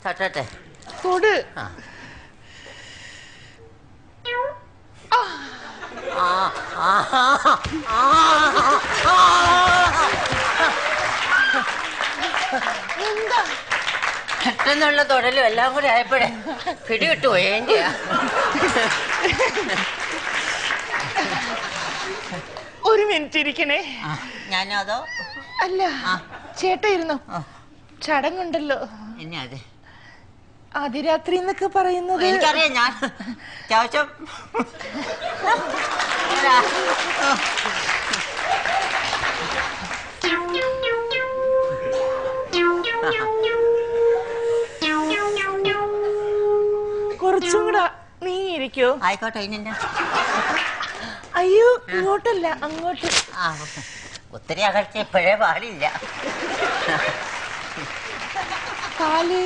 തട്ടട്ടെ തൊട്. എന്താ പെട്ടെന്നുള്ള തൊടലും എല്ലാം കൂടി ആയപ്പോഴേ പിടികിട്ടു പോയി. എന്റെയാ ഒരു മിനിറ്റ് ഇരിക്കണേ. ഞാനോ അതോ അല്ല ചേട്ടാ ഇരുന്നോ. ചടങ്ങുണ്ടല്ലോ. എന്നെ അതെ അതിരാത്രി എന്നൊക്കെ പറയുന്നത് എനിക്കറിയാം. ഞാൻ ചാവശ്യം കുറച്ചും കൂടെ നീ ഇരിക്കോ? ആയിക്കോട്ടെ. ഇന്നെ അയ്യോ ഇങ്ങോട്ടല്ല അങ്ങോട്ട്. ഒത്തിരി അകൽച്ച എപ്പോഴേ പാടില്ല. പാല്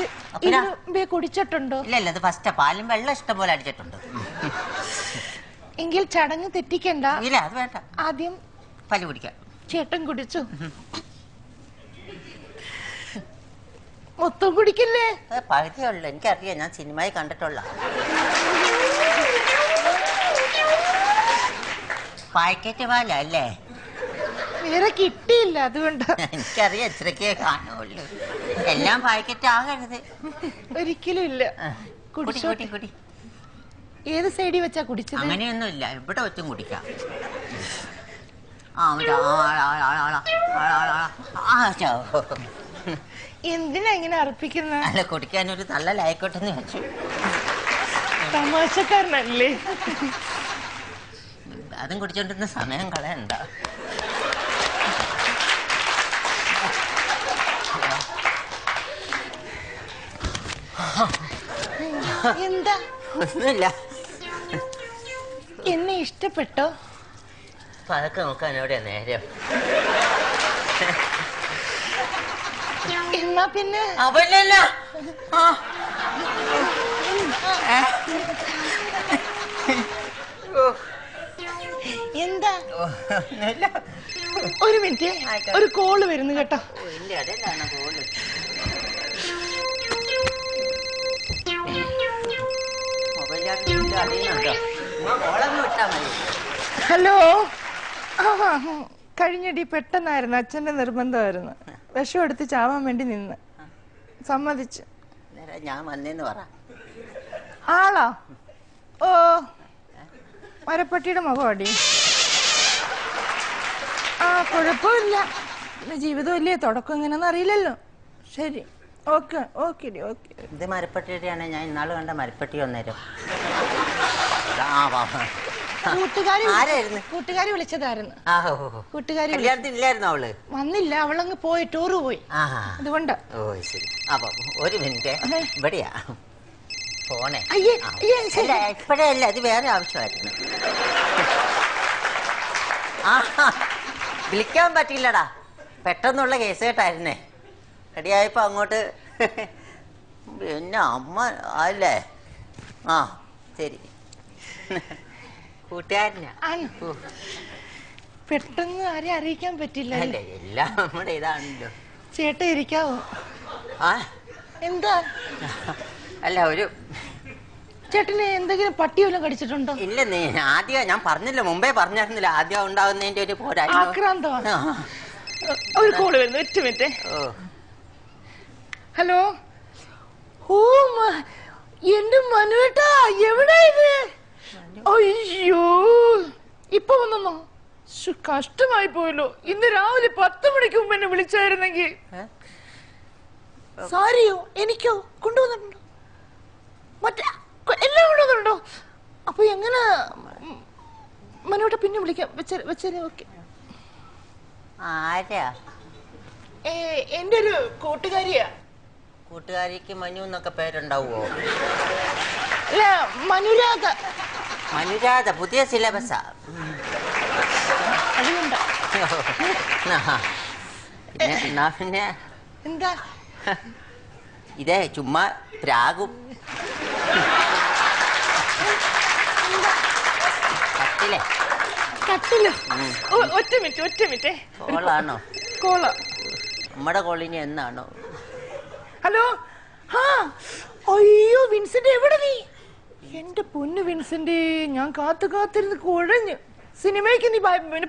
കുടിച്ചിട്ടുണ്ടോ? ഇല്ലല്ല, അത് ഫസ്റ്റ്. പാലും വെള്ളം ഇഷ്ടം പോലെ അടിച്ചിട്ടുണ്ട്. എങ്കിൽ ചടങ്ങ് തെറ്റിക്കണ്ട. ഇല്ല അത് വേണ്ട. ആദ്യം പാല് കുടിക്കാം. ചേട്ടൻ കുടിച്ചു. മൊത്തം കുടിക്കില്ലേ? പകുതിയുള്ളു. എനിക്കറിയാം, ഞാൻ സിനിമയിൽ കണ്ടിട്ടുള്ള. പാക്കറ്റ് പാലല്ലേ? വേറെ കിട്ടിയില്ല, അതുകൊണ്ട്. എനിക്കറിയാം, ഇത്രക്കേ കാണുള്ളൂ. എല്ലാം പാക്കറ്റ് ആകരുത്. ഒരിക്കലും ഇല്ല. കുടി. ഏത് സൈഡിൽ വെച്ചാ കുടിച്ചത്? അങ്ങനെയൊന്നും ഇല്ല, ഇവിടെ വെച്ചും കുടിക്കാം. എന്തിനാ ഇങ്ങനെ അർപ്പിക്കുന്ന? അല്ല, കുടിക്കാനൊരു തള്ളലായിക്കോട്ടെന്ന് വെച്ചു. തമാശക്കാരനല്ലേ? അതും കുടിച്ചോണ്ടിരുന്ന സമയം കളയണ്ട. എന്താ? ഒന്നുമില്ല. എന്നെ ഇഷ്ടപ്പെട്ടോ? പതൊക്കെ നോക്കാൻ എവിടെയാ നേരം? എന്നാ പിന്നെ അവനല്ല. എന്താ? ഒരു മിനിറ്റ്, ഒരു കോള് വരുന്നു കേട്ടോ. ഇല്ല, അതെന്താണ് കോള്? ഹലോ. കഴിഞ്ഞടി പെട്ടെന്നായിരുന്നു, അച്ഛന്റെ നിർബന്ധമായിരുന്നു. വിഷം എടുത്ത് ചാവാൻ വേണ്ടി നിന്ന്. സമ്മതിച്ചു. ഞാൻ വന്നേന്ന് പറ. ആളാ? ഓ, മരപ്പട്ടിയുടെ മുഖമടി. കുഴപ്പമില്ല. ജീവിതമല്ലേ, തുടക്കം എങ്ങനെയാന്ന് അറിയില്ലല്ലോ. ശരി, ഓക്കെ ഓക്കെ. ഇത് മരപ്പട്ടിയുടെയാണ്. ഞാൻ ഇന്നാള് കണ്ട മരപ്പട്ടി വന്നേരം. കൂട്ടുകാരി വിളിച്ചതായിരുന്നു. കൂട്ടുകാരി ഇല്ലായിരുന്നു. അവള് വന്നില്ല, അവളങ്ങ് പോയി, ടൂറ് പോയി. അതുകൊണ്ട്. ഓ ശരി. അപ്പൊ ഒരു മിനിറ്റ്, ഇവിടെയാ ഫോണേ. ഇപ്പഴേ അല്ല, അത് വേറെ ആവശ്യമായിരുന്നു. വിളിക്കാൻ പറ്റില്ലടാ, പെട്ടെന്നുള്ള കേസ് കേട്ടായിരുന്നേ. റെഡിയായപ്പോ അങ്ങോട്ട്. പിന്നെ അമ്മ അല്ലേ? ശരി. കൂട്ടുകാരനാ. പെട്ടെന്ന് ആരെയും അറിയിക്കാൻ പറ്റില്ല. എല്ലാം നമ്മുടെ ഇതാണല്ലോ. ചേട്ടൻ ഇരിക്കാവോ? എന്താ? അല്ല, ഒരു ചേട്ടന് എന്തെങ്കിലും പട്ടി വല്ലതും കടിച്ചിട്ടുണ്ടോ? ഇല്ല, ആദ്യം ഞാൻ പറഞ്ഞില്ല, മുമ്പേ പറഞ്ഞിരുന്നില്ല. ആദ്യം ഉണ്ടാവുന്നതിന്റെ ഒരു ആക്രാന്തമാണ്. ഒരു കോള് വരുന്നു, 1 മിനിറ്റ്. ഹലോ. ഓ, എന്റെ മനുവേട്ടാ, എവിടാ ഇത്? അയ്യോ, ഇപ്പൊ വന്നോ? കഷ്ടമായി പോയല്ലോ. ഇന്ന് രാവിലെ 10 മണിക്ക് മുമ്പ് എന്നെ വിളിച്ചായിരുന്നെങ്കിൽ. സാരിയോ എനിക്കോ കൊണ്ടുവന്നിട്ടുണ്ടോ? മറ്റേ എല്ലാം കൊണ്ടുവന്നിട്ടുണ്ടോ? അപ്പൊ എങ്ങനെ മനുവേട്ട പിന്നെ വിളിക്കാം. വെച്ചേ. ഓക്കെ. എന്റെ ഒരു കൂട്ടുകാരിയാ. കൂട്ടുകാരിക്ക് മനു എന്നൊക്കെ പേരുണ്ടാവുമോ? അല്ല, മനുരാധ. പുതിയ സിലബസാ. പിന്നെ എന്താ? ഇതേ ചുമ്മാ പ്രാഗും. കട്ടിലോ? 1 മിനിറ്റ്. കോളാണോ? കോള. നമ്മുടെ കോളിനി എന്നാണോ? ഹലോ. ആ അയ്യോ വിൻസെന്റ്, എവിടെ നീ? എന്റെ പൊന്നു വിൻസെന്റ്, ഞാൻ കാത്തിരുന്ന് കുഴഞ്ഞു. സിനിമയ്ക്ക് നീ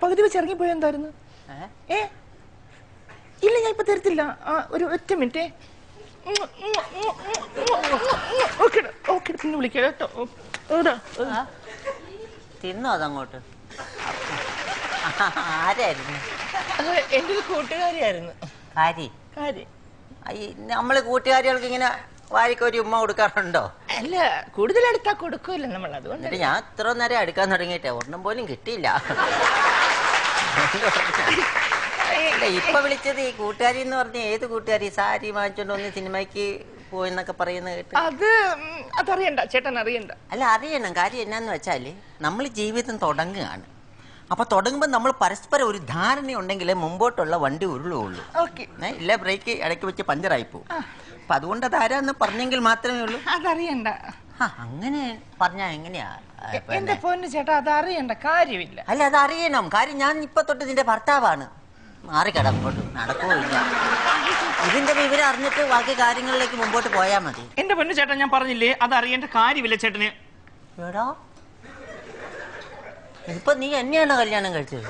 പകുതി വെച്ച് ഇറങ്ങിപ്പോയ എന്തായിരുന്നു? ഇല്ല, ഞാൻ ഇപ്പൊ തരത്തില്ല. ഒരു ഒറ്റ മിനിറ്റ്. പിന്നെ വിളിക്കാം കേട്ടോ. തിന്നോ അതങ്ങോട്ട്? ആരായിരുന്നു? എന്റെ ഒരു കൂട്ടുകാരിയായിരുന്നു. നമ്മള് കൂട്ടുകാരികൾക്ക് ഇങ്ങനെ വാരിക്കൊരു ഉമ്മ കൊടുക്കാറുണ്ടോ? അല്ല, കൂടുതൽ അടുത്താ കൊടുക്കൂല നമ്മൾ. അതുകൊണ്ട് ഞാൻ ഇത്ര നേരം അടുക്കാൻ തുടങ്ങിയിട്ടേ ഒരെണ്ണം പോലും കിട്ടിയില്ല. ഇപ്പൊ വിളിച്ചത് ഈ കൂട്ടുകാരി എന്ന് പറഞ്ഞ ഏത് കൂട്ടുകാരി? സാരി വാങ്ങിച്ചോണ്ട് വന്ന് സിനിമയ്ക്ക് പോയെന്നൊക്കെ പറയുന്ന കേട്ട്. അതറിയണ്ട ചേട്ടൻ, അറിയണ്ട. അല്ല, അറിയണം. കാര്യം എന്നാന്ന് വെച്ചാല് നമ്മൾ ജീവിതം തുടങ്ങുകയാണ്. അപ്പൊ തുടങ്ങുമ്പോ നമ്മൾ പരസ്പരം ഒരു ധാരണ ഉണ്ടെങ്കിലേ മുമ്പോട്ടുള്ള വണ്ടി ഉരുളുള്ളൂ. ഇല്ല ബ്രേക്ക് ഇടയ്ക്ക് വെച്ച് പഞ്ചറായി പോകും. അപ്പൊ അതുകൊണ്ട് അതാരാന്ന് പറഞ്ഞെങ്കിൽ മാത്രമേ ഉള്ളൂ. അതറിയണ്ട. അങ്ങനെ പറഞ്ഞാ എങ്ങനെയാ? എന്റെ പൊന്നു ചേട്ടാ, അതറിയണ്ട കാര്യമില്ല. അല്ല, അതറിയണം. കാര്യം ഞാൻ ഇപ്പൊ തൊട്ട് നിന്റെ ഭർത്താവാണ്. മാറിക്കടങ്ങോട്ട് നടക്കുകയില്ല. ഇതിന്റെ വിവരം അറിഞ്ഞിട്ട് ബാക്കി കാര്യങ്ങളിലേക്ക് മുമ്പോട്ട് പോയാ മതി. എന്റെ പൊന്നു ചേട്ടാ, ഞാൻ പറഞ്ഞില്ലേ അതറിയേണ്ട കാര്യമില്ല ചേട്ടന്. എടാ, ഇപ്പൊ നീ എന്നെയാണോ കല്യാണം കഴിച്ചത്?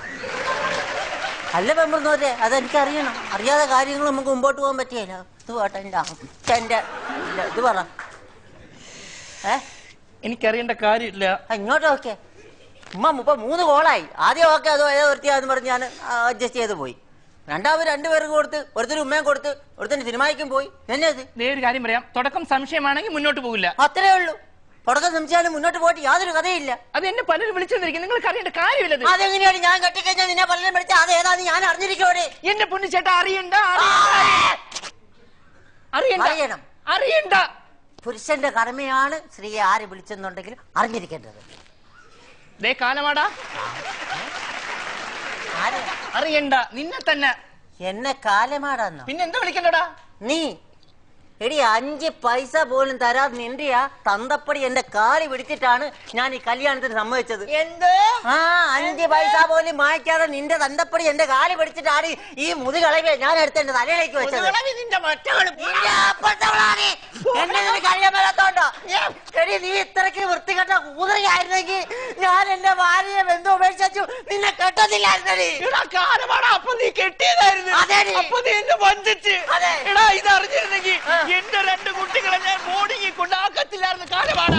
അല്ല പെമ്പറന്നോരെ, അതെനിക്കറിയണം. അറിയാതെ കാര്യങ്ങൾ നമുക്ക് മുമ്പോട്ട് പോകാൻ പറ്റിയല്ല. ഇത് പോട്ടെ, ഇത് പറ. എനിക്കറിയേണ്ട കാര്യമില്ല. ഇങ്ങോട്ട് ഓക്കെ. ഇപ്പൊ 3 കോളായി. ആദ്യം ഓക്കെ അതോ ഏതോ വൃത്തിയാന്ന് പറഞ്ഞ് ഞാൻ അഡ്ജസ്റ്റ് ചെയ്ത് പോയി. രണ്ടുപേർക്ക് കൊടുത്ത്, ഒരുത്തിന് ഉമ്മയും കൊടുത്ത്, ഒരുത്തിന് സിനിമയ്ക്കും പോയി. എന്നെ ഒരു കാര്യം പറയാം, തുടക്കം സംശയമാണെങ്കിൽ മുന്നോട്ട് പോകില്ല. അത്രേ ഉള്ളൂ. തുടക്കം സംശയം മുന്നോട്ട് പോയിട്ട് യാതൊരു കഥയില്ല. അത് എന്നെ പലരും വിളിച്ചെന്നിരിക്കും. നിങ്ങൾക്ക് അറിയേണ്ട കാര്യമില്ല. അതെങ്ങനെയാണ്? ഞാൻ കെട്ടിക്കഴിഞ്ഞാൽ നിന്നെ പലരും വിളിച്ച അത് ഏതാന്ന് ഞാൻ അറിഞ്ഞിരിക്കോടെ. എന്റെ പൊന്നു ചേട്ടാ, അറിയണ്ട. അറിയണ്ട. പുരുഷന്റെ കടമയാണ് സ്ത്രീയെ ആര് വിളിച്ചെന്നുണ്ടെങ്കിലും അറിഞ്ഞിരിക്കേണ്ടത്. കാലമാടാ, അറിയണ്ട. നിന്നെ തന്നെ. എന്നെ കാലമാടാന്നോ? പിന്നെ എന്താ വിളിക്കണ്ടടാ? നീ എടി 5 പൈസ പോലും തരാതെ നിന്റെ ആ തന്തപ്പടി എന്റെ കാലി പിടിച്ചിട്ടാണ് ഞാൻ ഈ കല്യാണത്തിന് സമ്മതിച്ചത്. എന്ത്? 5 പൈസ പോലും വാങ്ങിക്കാതെ നിന്റെ തന്തപ്പടി എന്റെ കാലി പിടിച്ചിട്ടാണ് ഈ മുതുകളവെ ഞാൻ എടുത്ത് എന്റെ തലയിലേക്ക് വെച്ചത്. കഴിയാൻ മേലാത്തോണ്ടോ? എടി, നീ ഇത്രക്ക് വൃത്തികെട്ട കൂതറയായിരുന്നെങ്കിൽ ഞാൻ എന്റെ ഭാര്യയെ ബന്ധു ഉപേക്ഷിച്ചു നിന്നെ കെട്ടത്തില്ലായിരുന്നടി. അപ്പൊ നീ കെട്ടിയതായിരുന്നു. ഇതറിഞ്ഞിരുന്നെങ്കിൽ എന്റെ 2 കുട്ടികളെ ഞാൻ ബോർഡിങ്ങിൽ കൊണ്ടാക്കത്തില്ലായിരുന്നു. കാലമാണ്.